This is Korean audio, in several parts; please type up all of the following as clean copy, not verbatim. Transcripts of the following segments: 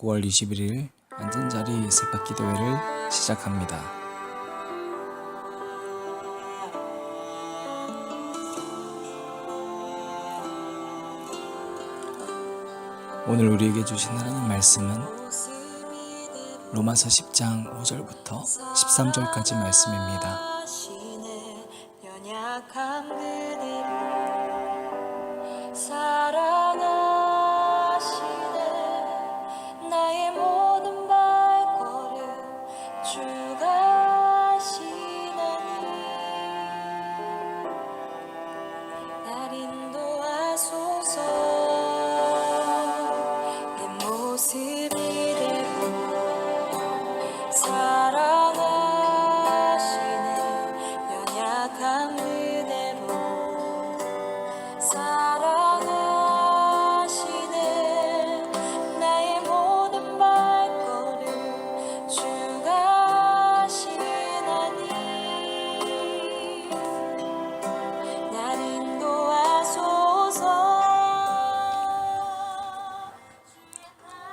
9월 21일 앉은자리 새벽기도회를 시작합니다. 오늘 우리에게 주신 하나님 말씀은 로마서 10장 5절부터 13절까지 말씀입니다.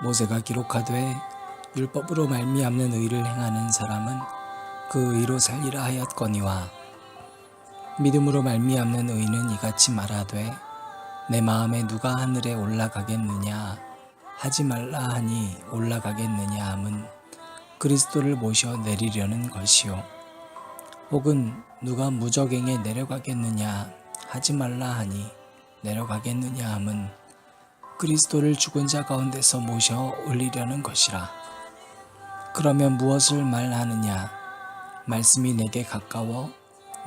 모세가 기록하되 율법으로 말미암는 의를 행하는 사람은 그 의로 살리라 하였거니와 믿음으로 말미암는 의는 이같이 말하되 내 마음에 누가 하늘에 올라가겠느냐 하지 말라 하니 올라가겠느냐 함은 그리스도를 모셔 내리려는 것이요 혹은 누가 무저갱에 내려가겠느냐 하지 말라 하니 내려가겠느냐 함은 그리스도를 죽은 자 가운데서 모셔 올리려는 것이라. 그러면 무엇을 말하느냐? 말씀이 내게 가까워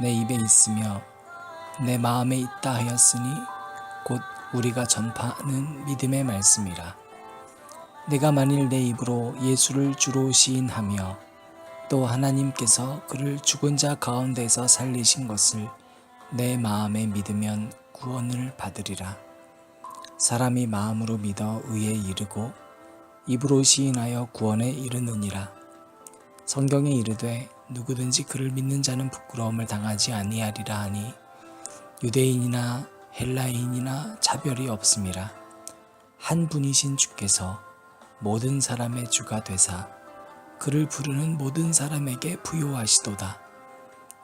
내 입에 있으며 내 마음에 있다 하였으니 곧 우리가 전파하는 믿음의 말씀이라. 내가 만일 내 입으로 예수를 주로 시인하며 또 하나님께서 그를 죽은 자 가운데서 살리신 것을 내 마음에 믿으면 구원을 받으리라. 사람이 마음으로 믿어 의에 이르고 입으로 시인하여 구원에 이르느니라. 성경에 이르되 누구든지 그를 믿는 자는 부끄러움을 당하지 아니하리라 하니 유대인이나 헬라인이나 차별이 없음이라. 한 분이신 주께서 모든 사람의 주가 되사 그를 부르는 모든 사람에게 부요하시도다.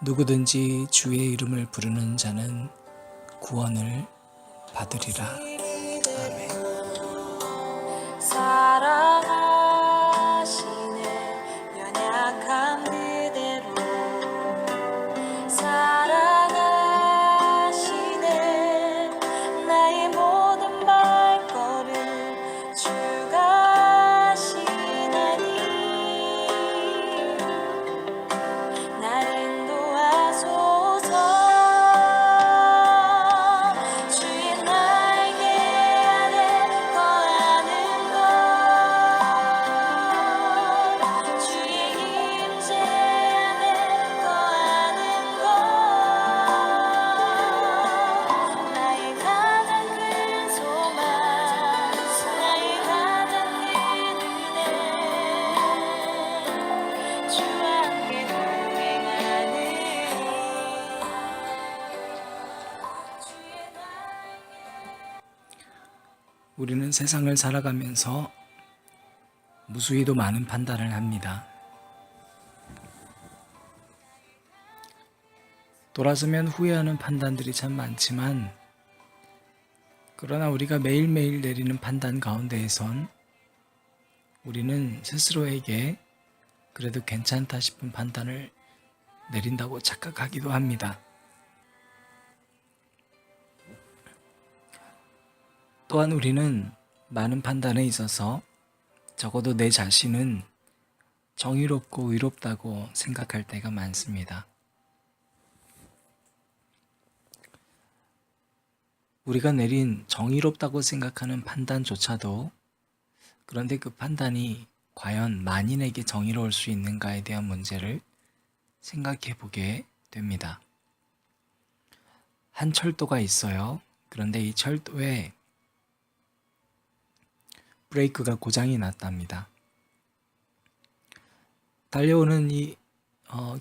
누구든지 주의 이름을 부르는 자는 구원을 받으리라. 아멘. 사랑하시네 연약한 그대로 사랑하시네 나의 모든 발걸음 주가 하시나니 나를 인도하소서 주의 날개 우리는 세상을 살아가면서 무수히도 많은 판단을 합니다. 돌아서면 후회하는 판단들이 참 많지만 그러나 우리가 매일매일 내리는 판단 가운데에선 우리는 스스로에게 그래도 괜찮다 싶은 판단을 내린다고 착각하기도 합니다. 또한 우리는 많은 판단에 있어서 적어도 내 자신은 정의롭고 의롭다고 생각할 때가 많습니다. 우리가 내린 정의롭다고 생각하는 판단조차도 그런데 그 판단이 과연 만인에게 정의로울 수 있는가에 대한 문제를 생각해 보게 됩니다. 한 철도가 있어요. 그런데 이 철도에 브레이크가 고장이 났답니다. 달려오는 이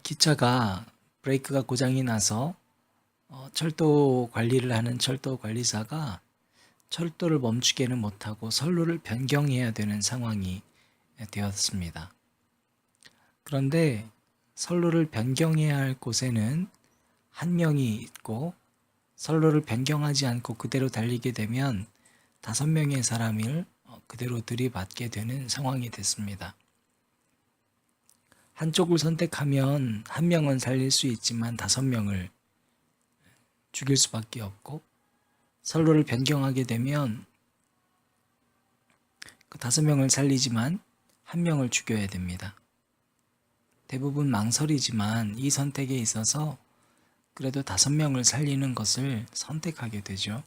기차가 브레이크가 고장이 나서 철도 관리를 하는 철도 관리사가 철도를 멈추게는 못하고 선로를 변경해야 되는 상황이 되었습니다. 그런데 선로를 변경해야 할 곳에는 한 명이 있고 선로를 변경하지 않고 그대로 달리게 되면 5명의 사람을 그대로 들이받게 되는 상황이 됐습니다. 한쪽을 선택하면 한 명은 살릴 수 있지만 5명을 죽일 수밖에 없고, 선로를 변경하게 되면 그 5명을 살리지만 한 명을 죽여야 됩니다. 대부분 망설이지만 이 선택에 있어서 그래도 5명을 살리는 것을 선택하게 되죠.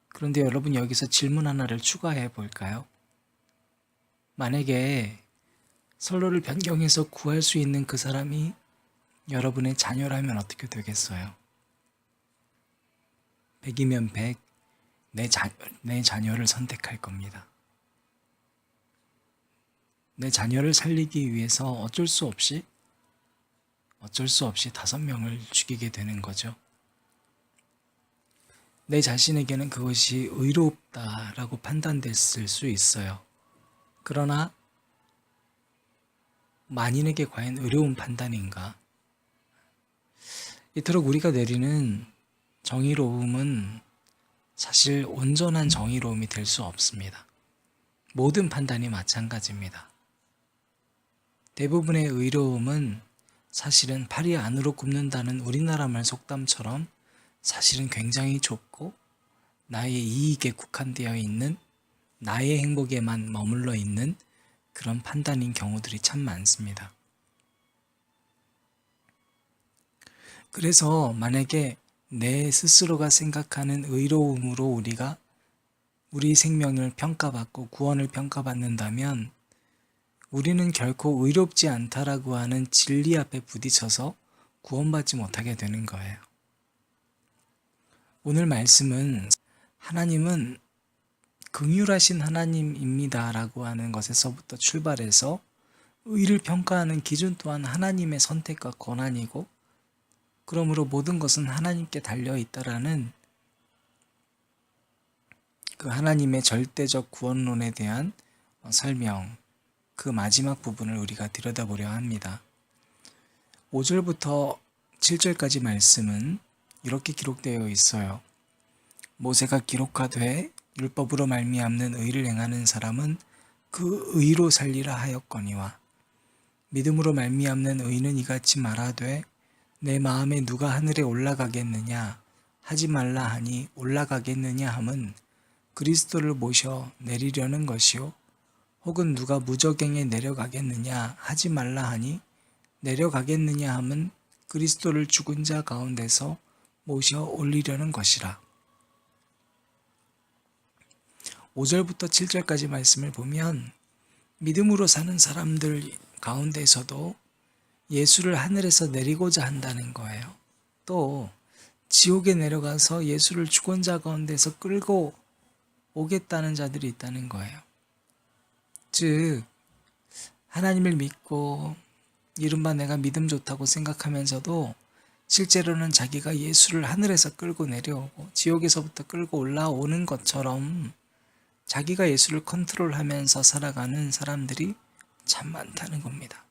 그런데 여러분, 여기서 질문 하나를 추가해 볼까요? 만약에 선로를 변경해서 구할 수 있는 그 사람이 여러분의 자녀라면 어떻게 되겠어요? 100이면 100, 내 자녀를 선택할 겁니다. 내 자녀를 살리기 위해서 어쩔 수 없이 5명을 죽이게 되는 거죠. 내 자신에게는 그것이 의롭다라고 판단됐을 수 있어요. 그러나 만인에게 과연 의로운 판단인가? 이토록 우리가 내리는 정의로움은 사실 온전한 정의로움이 될 수 없습니다. 모든 판단이 마찬가지입니다. 대부분의 의로움은 사실은 팔이 안으로 굽는다는 우리나라 말 속담처럼 사실은 굉장히 좁고 나의 이익에 국한되어 있는, 나의 행복에만 머물러 있는 그런 판단인 경우들이 참 많습니다. 그래서 만약에 내 스스로가 생각하는 의로움으로 우리가 우리 생명을 평가받고 구원을 평가받는다면 우리는 결코 의롭지 않다라고 하는 진리 앞에 부딪혀서 구원받지 못하게 되는 거예요. 오늘 말씀은 하나님은 긍휼하신 하나님입니다 라고 하는 것에서부터 출발해서 의를 평가하는 기준 또한 하나님의 선택과 권한이고, 그러므로 모든 것은 하나님께 달려있다라는 그 하나님의 절대적 구원론에 대한 설명, 그 마지막 부분을 우리가 들여다보려 합니다. 5절부터 7절까지 말씀은 이렇게 기록되어 있어요. 모세가 기록하되 율법으로 말미암는 의를 행하는 사람은 그 의로 살리라 하였거니와, 믿음으로 말미암는 의는 이같이 말하되 내 마음에 누가 하늘에 올라가겠느냐 하지 말라 하니, 올라가겠느냐 함은 그리스도를 모셔 내리려는 것이요, 혹은 누가 무저갱에 내려가겠느냐 하지 말라 하니, 내려가겠느냐 함은 그리스도를 죽은 자 가운데서 모셔 올리려는 것이라. 5절부터 7절까지 말씀을 보면 믿음으로 사는 사람들 가운데서도 예수를 하늘에서 내리고자 한다는 거예요. 또 지옥에 내려가서 예수를 죽은 자 가운데서 끌고 오겠다는 자들이 있다는 거예요. 즉 하나님을 믿고 이른바 내가 믿음 좋다고 생각하면서도 실제로는 자기가 예수를 하늘에서 끌고 내려오고 지옥에서부터 끌고 올라오는 것처럼 자기가 예수를 컨트롤하면서 살아가는 사람들이 참 많다는 겁니다.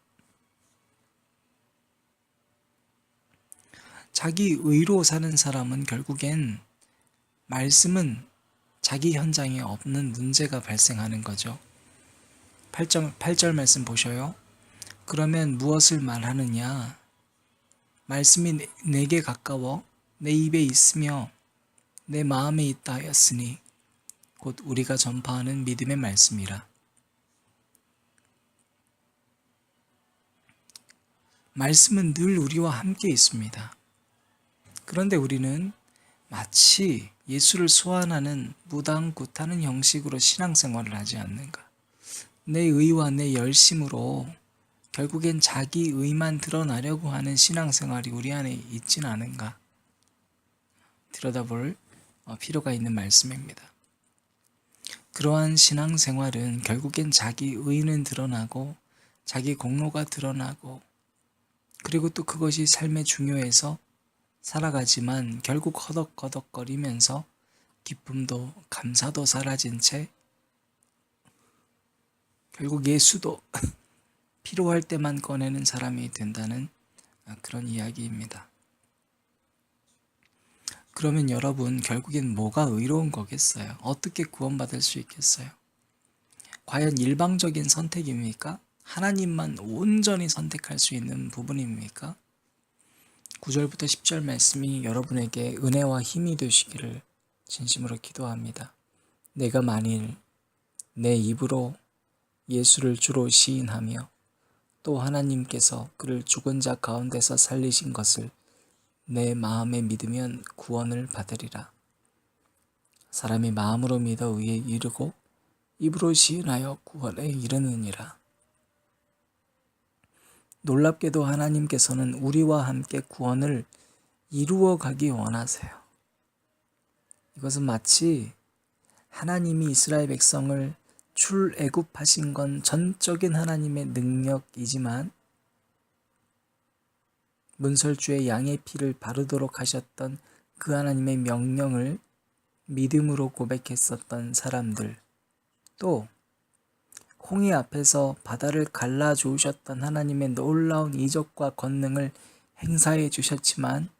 자기 의로 사는 사람은 결국엔 말씀은 자기 현장에 없는 문제가 발생하는 거죠. 8절 말씀 보셔요. 그러면 무엇을 말하느냐? 말씀이 내게 가까워 내 입에 있으며 내 마음에 있다 하였으니 곧 우리가 전파하는 믿음의 말씀이라. 말씀은 늘 우리와 함께 있습니다. 그런데 우리는 마치 예수를 소환하는 무당굿하는 형식으로 신앙생활을 하지 않는가? 내 의와 내 열심으로 결국엔 자기 의만 드러나려고 하는 신앙생활이 우리 안에 있진 않은가? 들여다볼 필요가 있는 말씀입니다. 그러한 신앙생활은 결국엔 자기 의는 드러나고 자기 공로가 드러나고, 그리고 또 그것이 삶에 중요해서 살아가지만 결국 허덕허덕거리면서 기쁨도 감사도 사라진 채 결국 예수도 필요할 때만 꺼내는 사람이 된다는 그런 이야기입니다. 그러면 여러분, 결국엔 뭐가 의로운 거겠어요? 어떻게 구원받을 수 있겠어요? 과연 일방적인 선택입니까? 하나님만 온전히 선택할 수 있는 부분입니까? 9절부터 10절 말씀이 여러분에게 은혜와 힘이 되시기를 진심으로 기도합니다. 내가 만일 내 입으로 예수를 주로 시인하며 또 하나님께서 그를 죽은 자 가운데서 살리신 것을 내 마음에 믿으면 구원을 받으리라. 사람이 마음으로 믿어 의에 이르고 입으로 시인하여 구원에 이르느니라. 놀랍게도 하나님께서는 우리와 함께 구원을 이루어 가기 원하세요. 이것은 마치 하나님이 이스라엘 백성을 출애굽하신 건 전적인 하나님의 능력이지만 문설주의 양의 피를 바르도록 하셨던 그 하나님의 명령을 믿음으로 고백했었던 사람들, 또 홍해 앞에서 바다를 갈라 주우셨던 하나님의 놀라운 이적과 권능을 행사해 주셨지만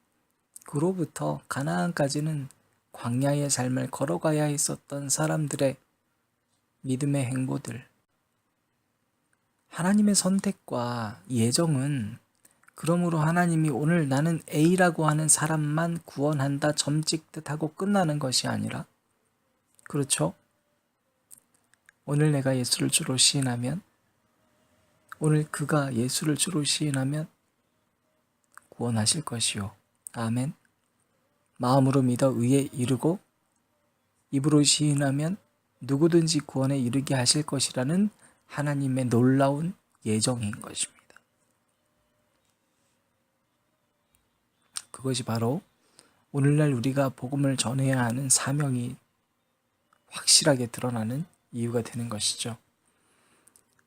그로부터 가나안까지는 광야의 삶을 걸어가야 했었던 사람들의 믿음의 행보들, 하나님의 선택과 예정은 그러므로 하나님이 오늘 나는 A라고 하는 사람만 구원한다 점찍듯 하고 끝나는 것이 아니라, 그렇죠? 오늘 내가 예수를 주로 시인하면, 오늘 그가 예수를 주로 시인하면 구원하실 것이요. 아멘. 마음으로 믿어 의에 이르고 입으로 시인하면 누구든지 구원에 이르게 하실 것이라는 하나님의 놀라운 예정인 것입니다. 그것이 바로 오늘날 우리가 복음을 전해야 하는 사명이 확실하게 드러나는 이유가 되는 것이죠.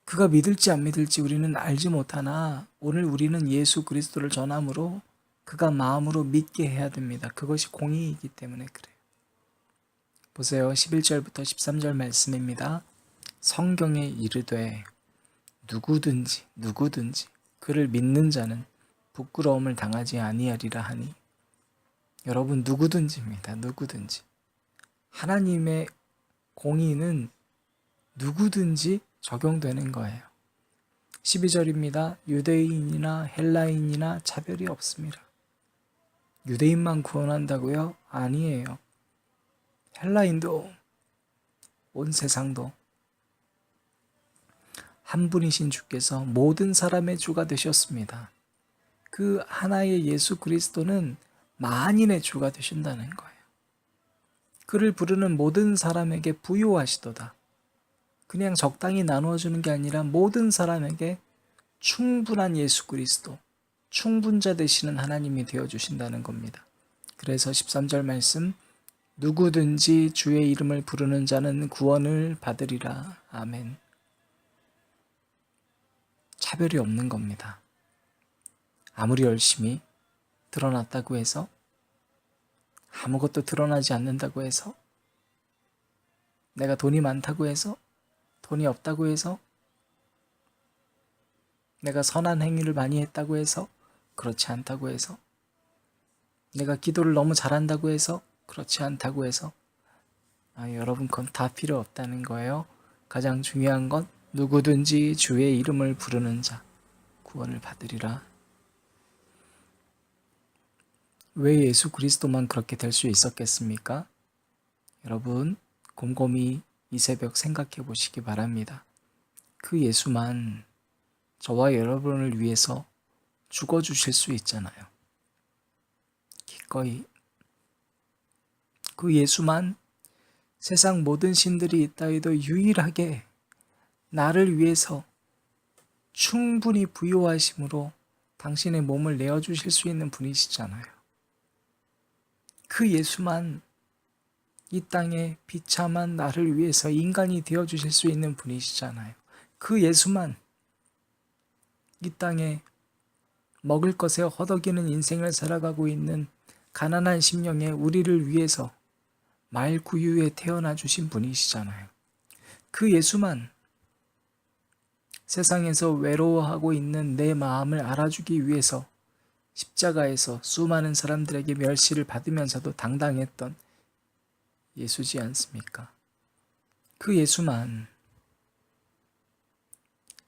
그가 믿을지 안 믿을지 우리는 알지 못하나 오늘 우리는 예수 그리스도를 전함으로 그가 마음으로 믿게 해야 됩니다. 그것이 공의이기 때문에 그래요. 보세요. 11절부터 13절 말씀입니다. 성경에 이르되 누구든지 그를 믿는 자는 부끄러움을 당하지 아니하리라 하니, 여러분, 누구든지입니다. 누구든지. 하나님의 공의는 누구든지 적용되는 거예요. 12절입니다. 유대인이나 헬라인이나 차별이 없습니다. 유대인만 구원한다고요? 아니에요. 헬라인도 온 세상도 한 분이신 주께서 모든 사람의 주가 되셨습니다. 그 하나의 예수 그리스도는 만인의 주가 되신다는 거예요. 그를 부르는 모든 사람에게 부요하시도다. 그냥 적당히 나누어주는 게 아니라 모든 사람에게 충분한 예수 그리스도, 충분자 되시는 하나님이 되어주신다는 겁니다. 그래서 13절 말씀, 누구든지 주의 이름을 부르는 자는 구원을 받으리라. 아멘. 차별이 없는 겁니다. 아무리 열심히 드러났다고 해서, 아무것도 드러나지 않는다고 해서, 내가 돈이 많다고 해서, 돈이 없다고 해서, 내가 선한 행위를 많이 했다고 해서, 그렇지 않다고 해서, 내가 기도를 너무 잘한다고 해서, 그렇지 않다고 해서, 여러분, 그건 다 필요 없다는 거예요. 가장 중요한 건 누구든지 주의 이름을 부르는 자 구원을 받으리라. 왜 예수 그리스도만 그렇게 될 수 있었겠습니까? 여러분, 곰곰이 이 새벽 생각해 보시기 바랍니다. 그 예수만 저와 여러분을 위해서 죽어주실 수 있잖아요. 기꺼이. 그 예수만 세상 모든 신들이 있다 해도 유일하게 나를 위해서 충분히 부요하심으로 당신의 몸을 내어주실 수 있는 분이시잖아요. 그 예수만 이 땅에 비참한 나를 위해서 인간이 되어주실 수 있는 분이시잖아요. 그 예수만 이 땅에 먹을 것에 허덕이는 인생을 살아가고 있는 가난한 심령의 우리를 위해서 말구유에 태어나 주신 분이시잖아요. 그 예수만 세상에서 외로워하고 있는 내 마음을 알아주기 위해서 십자가에서 수많은 사람들에게 멸시를 받으면서도 당당했던 예수지 않습니까? 그 예수만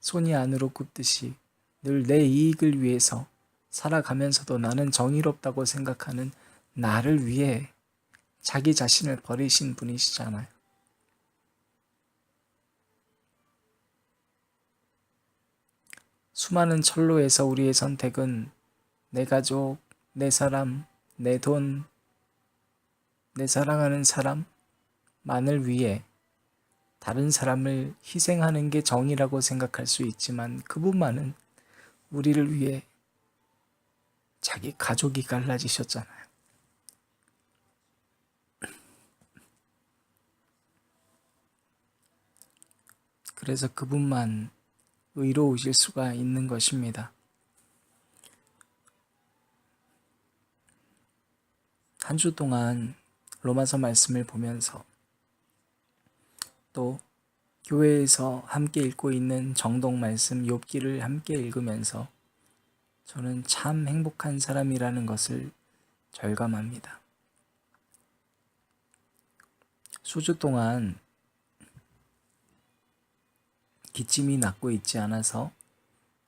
손이 안으로 굽듯이 늘 내 이익을 위해서 살아가면서도 나는 정의롭다고 생각하는 나를 위해 자기 자신을 버리신 분이시잖아요. 수많은 철로에서 우리의 선택은 내 가족, 내 사람, 내 돈, 내 사랑하는 사람만을 위해 다른 사람을 희생하는 게 정의라고 생각할 수 있지만 그분만은 우리를 위해 자기 가족이 갈라지셨잖아요. 그래서 그분만 의로우실 수가 있는 것입니다. 한 주 동안 로마서 말씀을 보면서 또 교회에서 함께 읽고 있는 정독 말씀 욥기를 함께 읽으면서 저는 참 행복한 사람이라는 것을 절감합니다. 수주 동안 기침이 낫고 있지 않아서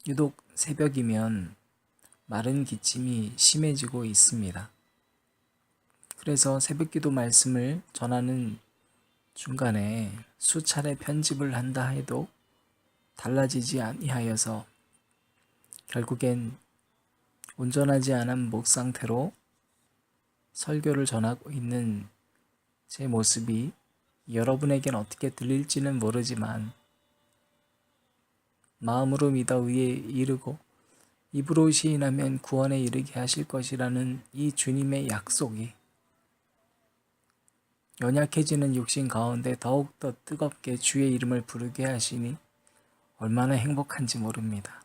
유독 새벽이면 마른 기침이 심해지고 있습니다. 그래서 새벽기도 말씀을 전하는 중간에 수차례 편집을 한다 해도 달라지지 아니하여서 결국엔 온전하지 않은 목 상태로 설교를 전하고 있는 제 모습이 여러분에겐 어떻게 들릴지는 모르지만 마음으로 믿어 의에 이르고 입으로 시인하면 구원에 이르게 하실 것이라는 이 주님의 약속이 연약해지는 육신 가운데 더욱더 뜨겁게 주의 이름을 부르게 하시니 얼마나 행복한지 모릅니다.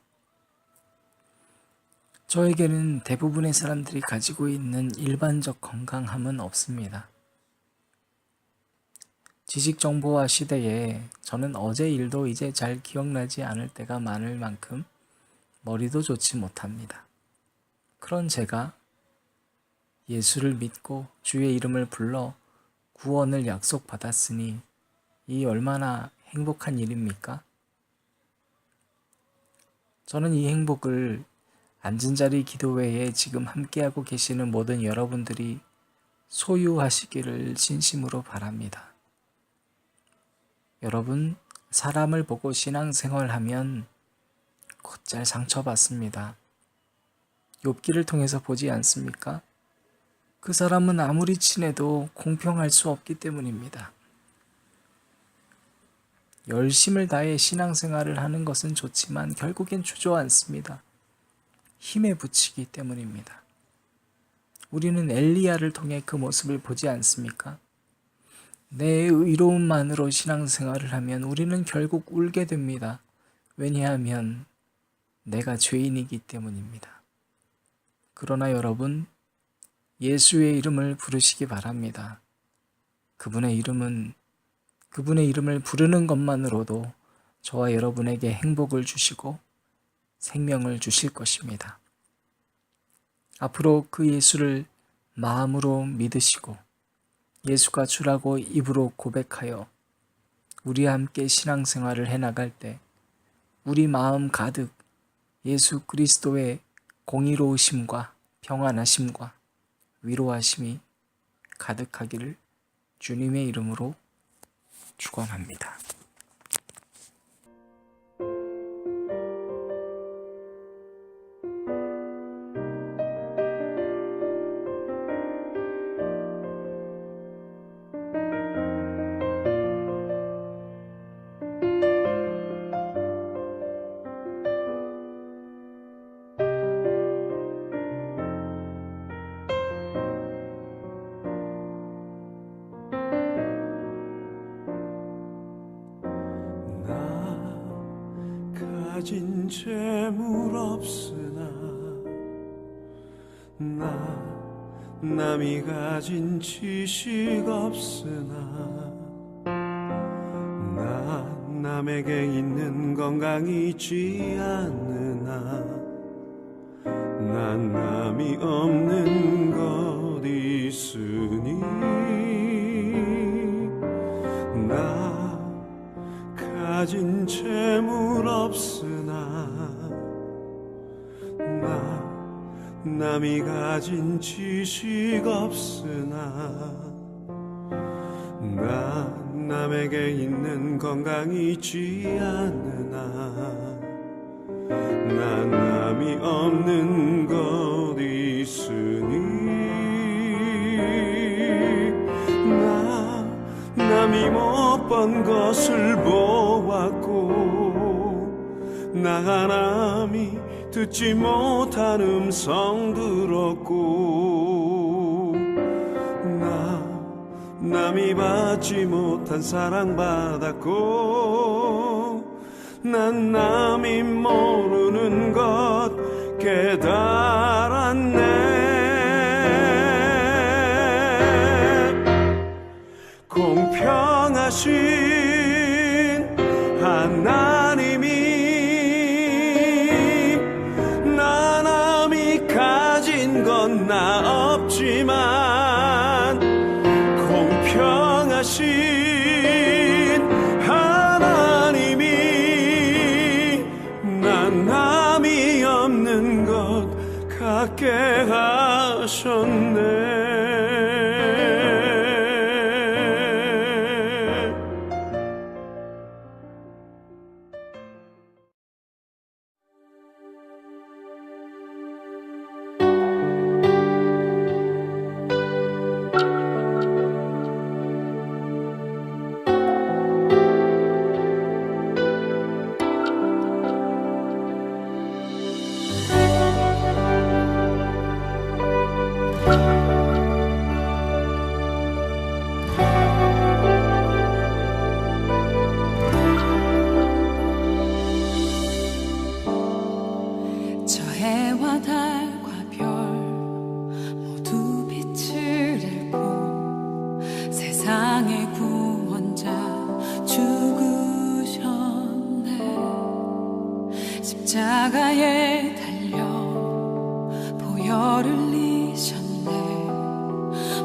저에게는 대부분의 사람들이 가지고 있는 일반적 건강함은 없습니다. 지식정보화 시대에 저는 어제 일도 이제 잘 기억나지 않을 때가 많을 만큼 머리도 좋지 못합니다. 그런 제가 예수를 믿고 주의 이름을 불러 구원을 약속받았으니 이 얼마나 행복한 일입니까? 저는 이 행복을 앉은 자리 기도회에 지금 함께하고 계시는 모든 여러분들이 소유하시기를 진심으로 바랍니다. 여러분, 사람을 보고 신앙생활하면 곧잘 상처받습니다. 욥기를 통해서 보지 않습니까? 그 사람은 아무리 친해도 공평할 수 없기 때문입니다. 열심을 다해 신앙생활을 하는 것은 좋지만 결국엔 주저앉습니다. 힘에 부치기 때문입니다. 우리는 엘리야를 통해 그 모습을 보지 않습니까? 내 의로움만으로 신앙생활을 하면 우리는 결국 울게 됩니다. 왜냐하면 내가 죄인이기 때문입니다. 그러나 여러분, 예수의 이름을 부르시기 바랍니다. 그분의 이름을 부르는 것만으로도 저와 여러분에게 행복을 주시고 생명을 주실 것입니다. 앞으로 그 예수를 마음으로 믿으시고 예수가 주라고 입으로 고백하여 우리와 함께 신앙생활을 해나갈 때 우리 마음 가득 예수 그리스도의 공의로우심과 평안하심과 위로하심이 가득하기를 주님의 이름으로 축원합니다. 가진 재물 없으나 나 남이 가진 지식 없으나 난 남에게 있는 건강이 있지 않으나 난 남이 없는 것 있으니 나 가진 재물 없으나 나 남이 가진 지식 없으나 난 남에게 있는 건강이 있지 않으나 난 남이 없는 것 있으니 나 남이 못 본 것을 보았고 나 남이 듣지 못한 음성 들었고 나 남이 받지 못한 사랑 받았고 난 남이 모르는 것 깨달았네. 공평하신 하나님이 나 남이 가진 건 나 없지만 공평하신 하나님이 난 남이 없는 것 갖게 하셨네. 저 해와 달과 별 모두 빛을 잃고 세상의 구원자 죽으셨네. 십자가에 달려 보혈을 흘리셨네.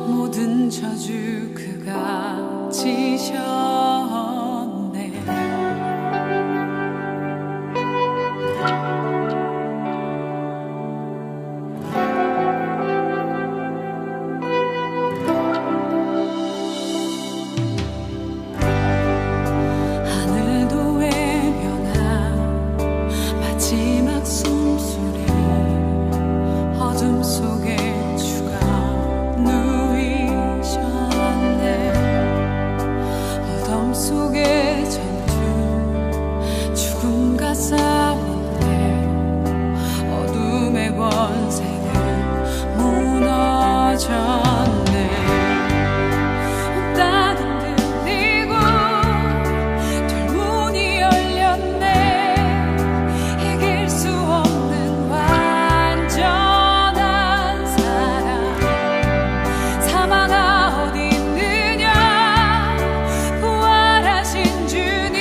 모든 저주 그가 지셨네. 하늘도 외면한 마지막 숨소리 어둠 속에 주가 누이셨네. 어둠 속의 전투 죽음과 싸웠네. 어둠의 권세는 무너졌네. 땅은 들리고 돌문이 열렸네. 이길 수 없는 완전한 사랑. 사망아 어디 있느냐. 부활하신 주님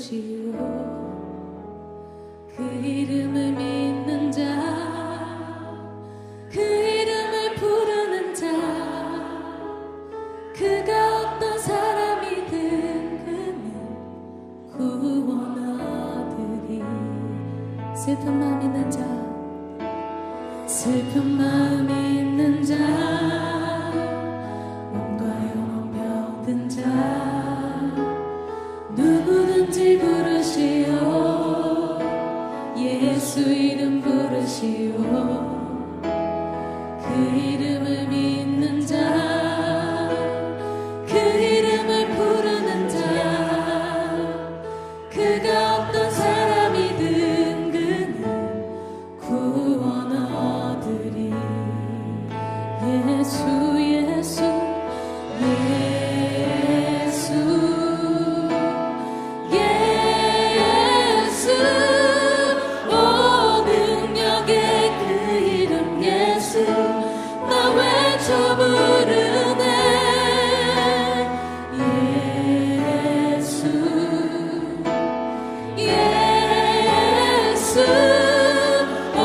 부르시오. 그 이름을 믿는 자, 그 이름을 부르는 자, 그가 어떤 사람이든 그는 구원 얻으리. 슬픈 마음 있는 자, 슬픈 마음 있는 자, 몸과 영혼 병든 자, 누구든지 부르시오. 예수 이름 부르시오. 그 이름을 믿는 자, 그 이름을 부르는 자, 그가 어떤 사람이든 그는 구원 얻으리. 예수 예수 예수 예수, 오 능력의 그 이름 예수, 나 외쳐 부르네. 예수 예수, 오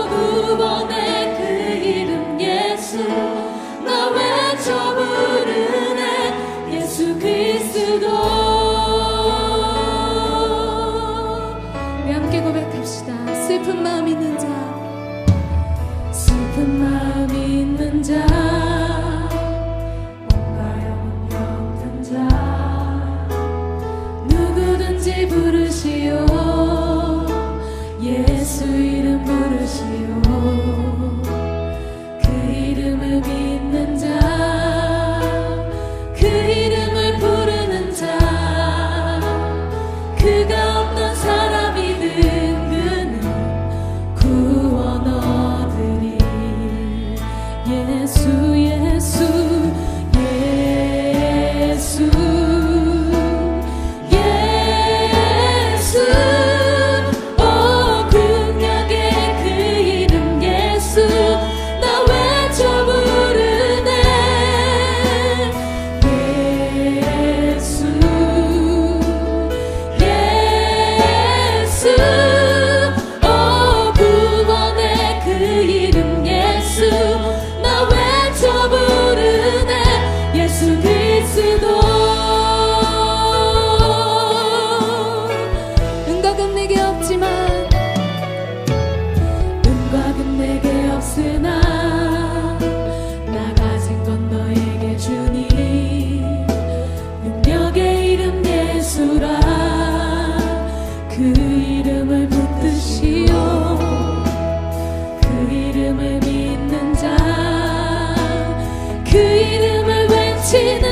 구원의 그 이름 예수, 나 외쳐 부르네. 예수 그리스도. 우리 함께 고백합시다. 슬픈 마음 있는 자, 슬픈 마음 있는 자, 몸과 영혼 병든 자, 누구든지 부르시오. 예수 이름 부르시오. 그 이름을 믿는 자, 그 이름을 부르는 자, 그가 어떤 사람이든 그는 구원 얻으리. 예수 예수 예수 예수, 오 능력의 그 이름 예수, 나 외쳐 부르네. 예수 예수, 오 구원의 그 이름 예수, 나 외쳐 부르네. 예수 그리스도. 은과 금 내게 없지만, 은과 금 내게 없으나 나 가진 건 너에게 주니. 능력의 이름 예수라. 그 이름을 붙드시오. 그 이름을 믿는 자, 그 이름을 외치는